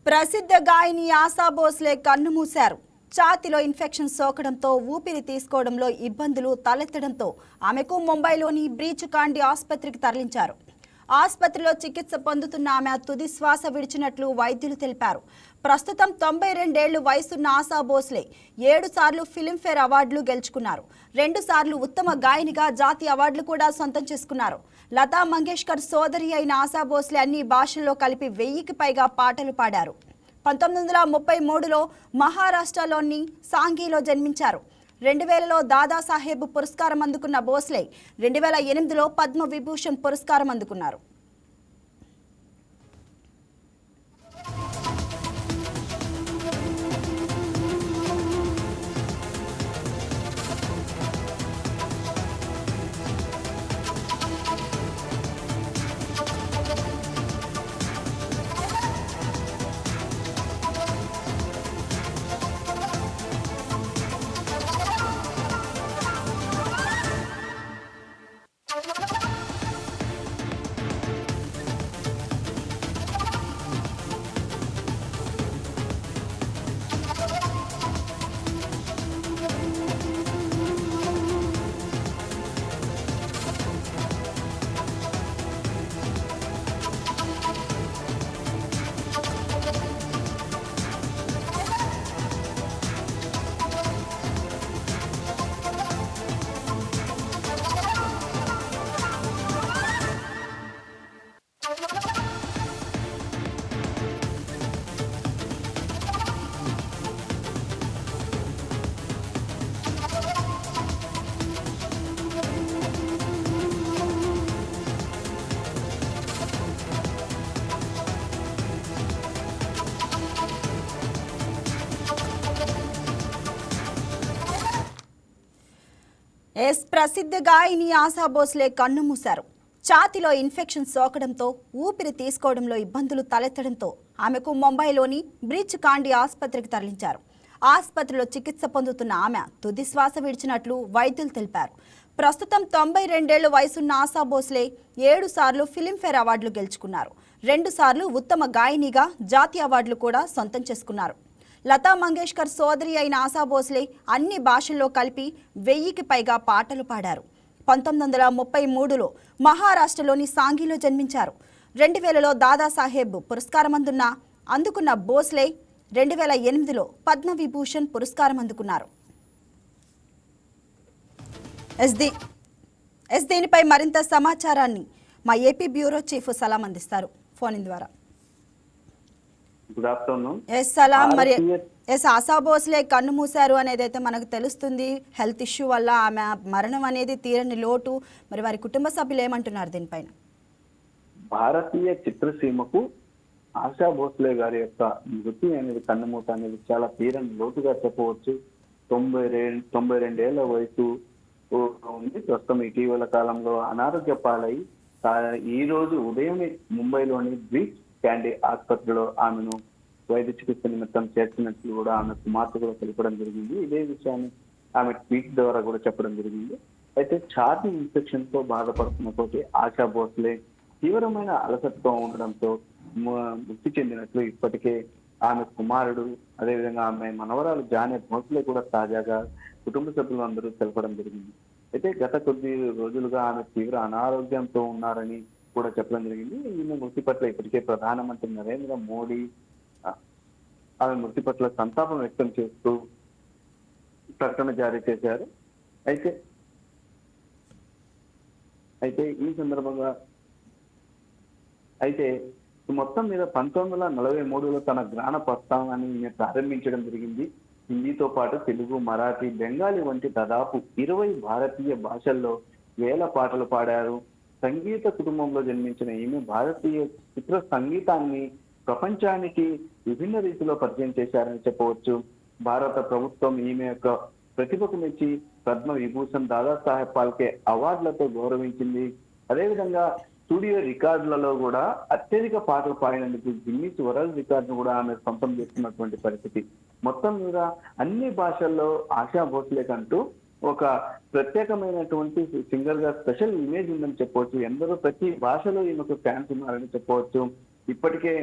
ప్రసిద్ధ గాయని ఆశా భోస్లే కన్నుమూశారు. ఛాతీలో ఇన్ఫెక్షన్ సోకడంతో ఊపిరి తీసుకోవడంలో ఇబ్బందులు తలెత్తడంతో ఆమెకు ముంబైలోని బ్రీచ్ కాండి ఆసుపత్రికి తరలించారు. ఆసుపత్రిలో చికిత్స పొందుతున్న ఆమె తుది శ్వాస విడిచినట్లు వైద్యులు తెలిపారు. ప్రస్తుతం 92 ఏళ్ల వయసున్న ఆశా భోస్లే 7 సార్లు ఫిల్మ్ఫేర్ అవార్డులు గెలుచుకున్నారు. 2 సార్లు ఉత్తమ గాయనిగా జాతీయ అవార్డులు కూడా సొంతం చేసుకున్నారు. లతా మంగేష్కర్ సోదరి అయిన ఆశా భోస్లే అన్ని భాషల్లో కలిపి 1000కి పైగా పాటలు పాడారు. 1933లో మహారాష్ట్రలోని సాంఘీలో జన్మించారు. 2000లో దాదాసాహెబ్ పురస్కారం అందుకున్న భోస్లే 2008లో పద్మ విభూషణ్ పురస్కారం అందుకున్నారు. ప్రసిద్ధ గాయని ఆశా భోస్లే కన్నుమూశారు. ఛాతీలో ఇన్ఫెక్షన్ సోకడంతో ఊపిరి తీసుకోవడంలో ఇబ్బందులు తలెత్తడంతో ఆమెకు ముంబైలోని బ్రీచ్ కాండి ఆసుపత్రికి తరలించారు. ఆసుపత్రిలో చికిత్స పొందుతున్న ఆమె తుది శ్వాస విడిచినట్లు వైద్యులు తెలిపారు. ప్రస్తుతం 92 ఏళ్ల వయసున్న ఆశా భోస్లే 7 సార్లు ఫిల్మ్ఫేర్ అవార్డులు గెలుచుకున్నారు. 2 సార్లు ఉత్తమ గాయనిగా జాతీయ అవార్డులు కూడా సొంతం చేసుకున్నారు. లతా మంగేష్కర్ సోదరి అయిన ఆశా భోస్లే అన్ని భాషల్లో కలిపి 1000కి పైగా పాటలు పాడారు. 1933లో మహారాష్ట్రలోని సాంఘీలో జన్మించారు. 2000లో దాదాసాహెబ్ పురస్కారం అందుకున్న భోస్లే 2008లో పద్మ విభూషణ్ పురస్కారం అందుకున్నారు. దీనిపై మరింత సమాచారాన్ని మా ఏపీ బ్యూరో చీఫ్ సలాం అందిస్తారు ఫోన్ ద్వారా. Good afternoon. సలాం. మరి ఆశా భోస్లే కన్ను మూశారు అనేది అయితే మనకు తెలుస్తుంది. హెల్త్ ఇష్యూ వల్ల ఆమె మరణం అనేది తీరని లోటు. మరి వారి కుటుంబ సభ్యులు ఏమంటున్నారు దీనిపైన? భారతీయ చిత్రసీమకు ఆశా భోస్లే గారి యొక్క మృతి అనేది కన్నుమూత అనేది చాలా తీరని లోటుగా చెప్పవచ్చు. 92 ఏళ్ల వయసు ఉంది. ప్రస్తుతం ఇటీవల కాలంలో అనారోగ్య పాలై ఈ రోజు ఉదయమే ముంబైలోని బ్రీచ్ క్యాండీ ఆసుపత్రిలో ఆమెను వైద్య చికిత్స నిమిత్తం చేర్చినట్లు కూడా ఆమె కుమార్తె కూడా తెలపడం జరిగింది. ఇదే విషయాన్ని ఆమె ట్వీట్ ద్వారా కూడా చెప్పడం జరిగింది. అయితే ఛాతీ ఇన్ఫెక్షన్ తో బాధపడుతున్నటువంటి ఆశా భోస్లే తీవ్రమైన అలసటతో ఉండడంతో మృతి చెందినట్లు ఇప్పటికే ఆమె కుమారుడు అదేవిధంగా ఆమె మనవరాలు జానే భోస్లే కూడా తాజాగా కుటుంబ సభ్యులు అందరూ తెలపడం జరిగింది. అయితే గత కొద్ది రోజులుగా ఆమె తీవ్ర అనారోగ్యంతో ఉన్నారని కూడా చెప్పడం జరిగింది. ఈమె మృతి పట్ల ఇప్పటికే ప్రధానమంత్రి నరేంద్ర మోడీ ఆమె మృతి పట్ల సంతాపం వ్యక్తం చేస్తూ ప్రకటన జారీ చేశారు. అయితే ఈ సందర్భంగా మొత్తం మీద 1943లో తన జ్ఞాన ప్రస్థానాన్ని ప్రారంభించడం జరిగింది. హిందీతో పాటు తెలుగు, మరాఠీ, బెంగాలీ వంటి దాదాపు 20 భారతీయ భాషల్లో వేల పాటలు పాడారు. సంగీత కుటుంబంలో జన్మించిన ఈమె భారతీయ చిత్ర సంగీతాన్ని ప్రపంచానికి విభిన్న రీతిలో పరిచయం చేశారని చెప్పవచ్చు. భారత ప్రభుత్వం ఈమె యొక్క ప్రతిభకు మెచ్చి పద్మ విభూషణ్, దాదాసాహెబ్ ఫాల్కే అవార్డులతో గౌరవించింది. అదేవిధంగా స్టూడియో రికార్డులలో కూడా అత్యధిక పాటలు పాడినందుకు గిన్నిస్ వరల్డ్ రికార్డును కూడా ఆమె సొంతం చేసుకున్నటువంటి పరిస్థితి. మొత్తం మీద అన్ని భాషల్లో ఆశా భోస్లే కంటూ ఒక ప్రత్యేకమైనటువంటి సింగర్ గా స్పెషల్ ఇమేజ్ ఉందని చెప్పవచ్చు. ఎందరో ప్రతి భాషలో ఈమెకు ఫ్యాన్స్ ఉన్నారని చెప్పవచ్చు. ఇప్పటికే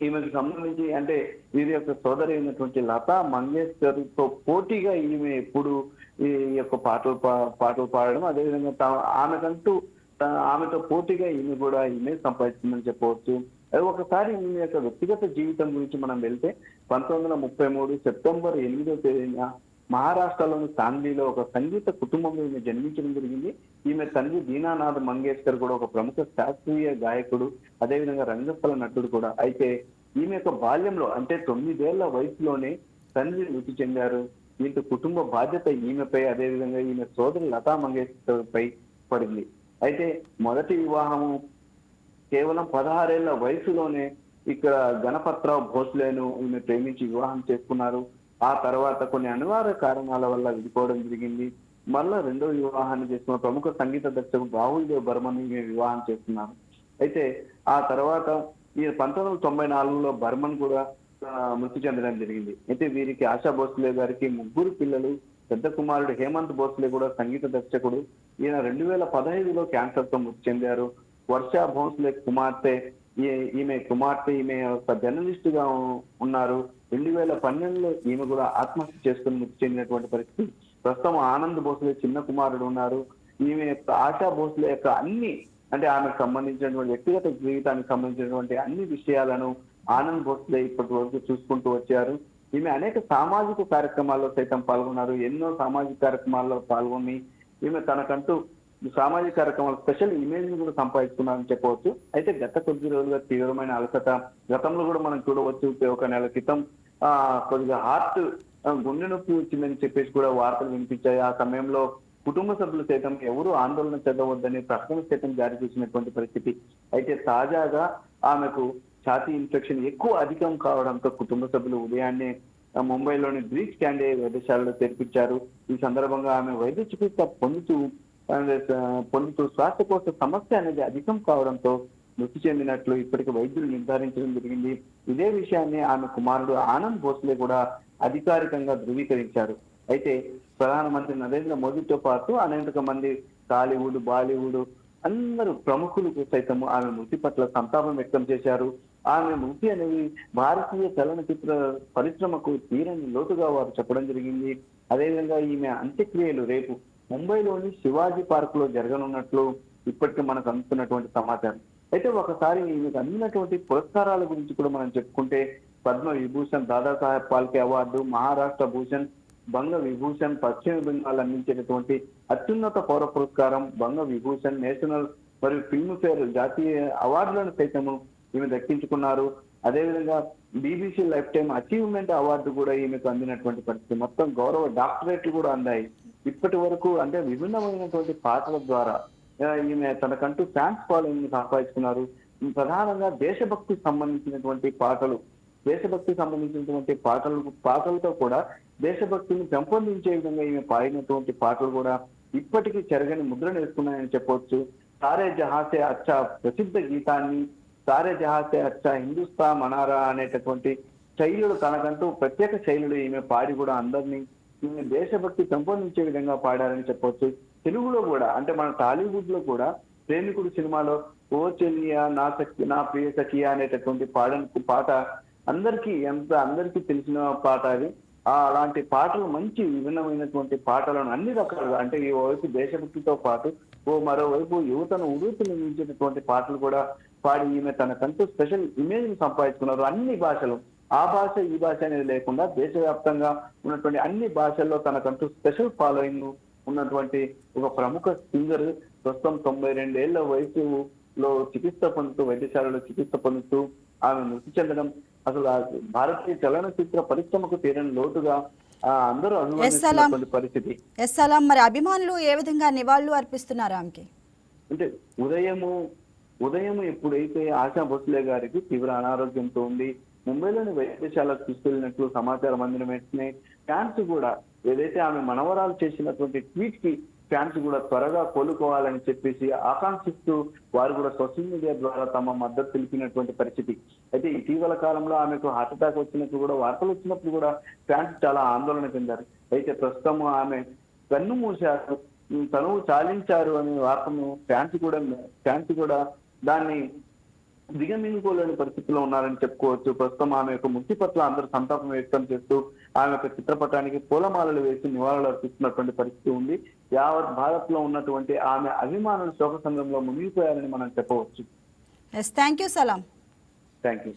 ఈమెకు సంబంధించి అంటే వీరి యొక్క సోదరి అయినటువంటి లతా మంగేష్కర్ తో పోటీగా ఈమె ఎప్పుడు ఈ యొక్క పాటలు పాడడం, అదేవిధంగా ఆమెకంటూ ఆమెతో పోటీగా ఈమె సంపాదించిందని చెప్పవచ్చు. అది ఒకసారి ఈమె యొక్క వ్యక్తిగత జీవితం గురించి మనం వెళ్తే 1933 సెప్టెంబర్ 8వ తేదీన మహారాష్ట్రలోని సాంగ్లీలో ఒక సంగీత కుటుంబంలో ఈమె జన్మించడం జరిగింది. ఈమె తండ్రి దీనానాథ్ మంగేష్కర్ కూడా ఒక ప్రముఖ శాస్త్రీయ గాయకుడు, అదేవిధంగా రంగస్థల నటుడు కూడా. అయితే ఈమె యొక్క బాల్యంలో అంటే 9 ఏళ్ల వయసులోనే తండ్రి మృతి చెందారు. దీంతో కుటుంబ బాధ్యత ఈమెపై, అదేవిధంగా ఈమె సోదరి లతా మంగేష్కర్ పై పడింది. అయితే మొదటి వివాహము కేవలం 16 ఏళ్ల వయసులోనే ఇక్కడ గణపత్రావు భోస్లేను ఈమె ప్రేమించి వివాహం చేసుకున్నారు. ఆ తర్వాత కొన్ని అనివార్య కారణాల వల్ల విడిపోవడం జరిగింది. మళ్ళా రెండో వివాహాన్ని చేసుకున్న ప్రముఖ సంగీత దర్శకుడు రాహుల్ దేవ్ బర్మన్ ఈమె వివాహం చేసుకున్నారు. అయితే ఆ తర్వాత ఈ 1994లో బర్మన్ కూడా మృతి చెందడం జరిగింది. అయితే వీరికి ఆశా భోస్లే గారికి 3 పిల్లలు. పెద్ద కుమారుడు హేమంత్ భోస్లే కూడా సంగీత దర్శకుడు. ఈయన 2015లో క్యాన్సర్ తో మృతి చెందారు. వర్షా భోస్లే కుమార్తె ఈమె ఒక జర్నలిస్ట్ గా ఉన్నారు. 2012లో ఈమె కూడా ఆత్మహత్య చేసుకుని మృతి చెందినటువంటి పరిస్థితి. ప్రస్తుతం ఆనంద్ భోస్లే చిన్న కుమారుడు ఉన్నారు. ఈమె యొక్క ఆశా భోస్లే యొక్క అన్ని అంటే ఆమెకు సంబంధించినటువంటి వ్యక్తిగత జీవితానికి సంబంధించినటువంటి అన్ని విషయాలను ఆనంద్ భోస్లే ఇప్పటి వరకు చూసుకుంటూ వచ్చారు. ఈమె అనేక సామాజిక కార్యక్రమాల్లో సైతం పాల్గొన్నారు. ఎన్నో సామాజిక కార్యక్రమాల్లో పాల్గొని ఈమె తనకంటూ సామాజిక కార్యక్రమాలు స్పెషల్ ఇమేజ్ ని కూడా సంపాదించుకున్నారని చెప్పవచ్చు. అయితే గత కొద్ది రోజులుగా తీవ్రమైన అలసట, గతంలో కూడా మనం చూడవచ్చు. ఒక నెల క్రితం కొద్దిగా హార్ట్ గుండె నొప్పి వచ్చిందని చెప్పేసి కూడా వార్తలు వినిపించాయి. ఆ సమయంలో కుటుంబ సభ్యులు సైతం ఎవరు ఆందోళన చెందవద్దని ప్రకటన సైతం జారీ చేసినటువంటి పరిస్థితి. అయితే తాజాగా ఆమెకు ఛాతీ ఇన్ఫెక్షన్ అధికం కావడంతో కుటుంబ సభ్యులు ఉదయాన్నే ముంబైలోని బ్రీచ్ క్యాండే వైద్యశాలలో చేర్పించారు. ఈ సందర్భంగా ఆమె వైద్య చికిత్స పొందుతూ శ్వాసకోశ సమస్య అనేది అధికం కావడంతో మృతి చెందినట్లు ఇప్పటికి వైద్యులు నిర్ధారించడం జరిగింది. ఇదే విషయాన్ని ఆమె కుమారుడు ఆనంద్ భోస్లే కూడా అధికారికంగా ధృవీకరించారు. అయితే ప్రధానమంత్రి నరేంద్ర మోదీతో పాటు అనేక మంది టాలీవుడ్, బాలీవుడ్ అందరూ ప్రముఖులు సైతం ఆమె మృతి పట్ల సంతాపం వ్యక్తం చేశారు. ఆమె మృతి అనేది భారతీయ చలనచిత్ర పరిశ్రమకు తీరని లోటుగా వారు చెప్పడం జరిగింది. అదేవిధంగా ఈమె అంత్యక్రియలు రేపు ముంబైలోని శివాజీ పార్క్ లో జరగనున్నట్లు ఇప్పటికీ మనకు అందుతున్నటువంటి సమాచారం. అయితే ఒకసారి ఈమెకు అందినటువంటి పురస్కారాల గురించి కూడా మనం చెప్పుకుంటే పద్మ విభూషణ్, దాదాసాహెబ్ ఫాల్కే అవార్డు, మహారాష్ట్ర భూషణ్, బంగ విభూషణ్, పశ్చిమ బెంగాల్ అందించేటటువంటి అత్యున్నత పౌర పురస్కారం బంగ విభూషణ్, నేషనల్ మరియు ఫిల్మ్ఫేర్ జాతీయ అవార్డులను సైతం ఈమె దక్కించుకున్నారు. అదేవిధంగా BBC life time achievement award కూడా ఈమెకు అందినటువంటి పరిస్థితి. మొత్తం గౌరవ డాక్టరేట్లు కూడా అందాయి. ఇప్పటి వరకు అంటే విభిన్నమైనటువంటి పాటల ద్వారా ఈమె తనకంటూ ఫ్యాన్స్ ఫాలోయింగ్ సంపాదించుకున్నారు. ప్రధానంగా దేశభక్తికి సంబంధించినటువంటి పాటలతో కూడా దేశభక్తిని పెంపొందించే విధంగా ఈమె పాడినటువంటి పాటలు కూడా ఇప్పటికీ చెరగని ముద్రను వేసుకున్నాయని చెప్పవచ్చు. సారే జహాసే అచ్చా ప్రసిద్ధ గీతాన్ని, సారే జహాసే అచ్చా హిందుస్థా మనారా అనేటటువంటి శైలులు తనకంటూ ప్రత్యేక శైలులు ఈమె పాడి కూడా అందరినీ ఈమె దేశభక్తి పెంపొందించే విధంగా పాడారని చెప్పవచ్చు. తెలుగులో కూడా అంటే మన టాలీవుడ్ లో కూడా ప్రేమికుడు సినిమాలో ఓ చెల్లియా నా ప్రియ సఖియా అనేటటువంటి పాట అందరికీ తెలిసిన పాట అది. అలాంటి పాటలు మంచి విభిన్నమైనటువంటి పాటలను అన్ని రకాలుగా అంటే ఈ వైపు దేశభక్తితో పాటు మరోవైపు యువతను ఉడూతునించేటటువంటి పాటలు కూడా పాడి ఈమె తనకంటూ స్పెషల్ ఇమేజ్ ని సంపాదించుకున్నారు. అన్ని భాషలు, ఆ భాష ఈ భాష అనేది లేకుండా దేశవ్యాప్తంగా ఉన్నటువంటి అన్ని భాషల్లో తనకంటూ స్పెషల్ ఫాలోయింగ్ ఉన్నటువంటి ఒక ప్రముఖ సింగర్. ప్రస్తుతం 92 ఏళ్ల వయసులో వైద్యశాలలో చికిత్స పొందుతూ ఆమె మృతి చెందడం అసలు భారతీయ చలనచిత్ర పరిశ్రమకు తీరని లోటుగా అందరూ అనుభవిస్తున్నటువంటి పరిస్థితి. మరి అభిమానులు ఏ విధంగా నివాళులు అర్పిస్తున్నారు ఆమెకి? అంటే ఉదయం ఎప్పుడైతే ఆశా భోస్లే గారికి తీవ్ర అనారోగ్యంతో ఉంది, ముంబైలోని వైద్యశాలకు తీసుకెళ్లినట్లు సమాచారం అందిన వెంటనే ఫ్యాన్స్ కూడా ఏదైతే ఆమె మనవరాలు చేసినటువంటి ట్వీట్ కి ఫ్యాన్స్ కూడా త్వరగా కోలుకోవాలని చెప్పేసి ఆకాంక్షిస్తూ వారు కూడా సోషల్ మీడియా ద్వారా తమ మద్దతు తెలిపినటువంటి పరిస్థితి. అయితే ఇటీవల కాలంలో ఆమెకు హార్ట్ అటాక్ వచ్చినప్పుడు కూడా వార్తలు వచ్చినప్పుడు కూడా ఫ్యాన్స్ చాలా ఆందోళన చెందారు. అయితే ప్రస్తుతం ఆమె కన్ను మూశారు, తనువు చాలించారు అనే వార్తను ఫ్యాన్స్ కూడా దాన్ని దిగమింగుకోలేని పరిస్థితిలో ఉన్నారని చెప్పుకోవచ్చు. ప్రస్తుతం ఆమె యొక్క మృతి పట్ల అందరూ సంతాపం వ్యక్తం చేస్తూ ఆమె యొక్క చిత్రపటానికి పూలమాలలు వేసి నివాళులు అర్పిస్తున్నటువంటి పరిస్థితి ఉంది. యావత్ భారత్ లో ఉన్నటువంటి ఆమె అభిమానులు శోక సంఘంలో మునిగిపోయారని మనం చెప్పవచ్చు. ఎస్, థ్యాంక్ యూ సలాం. Thank you.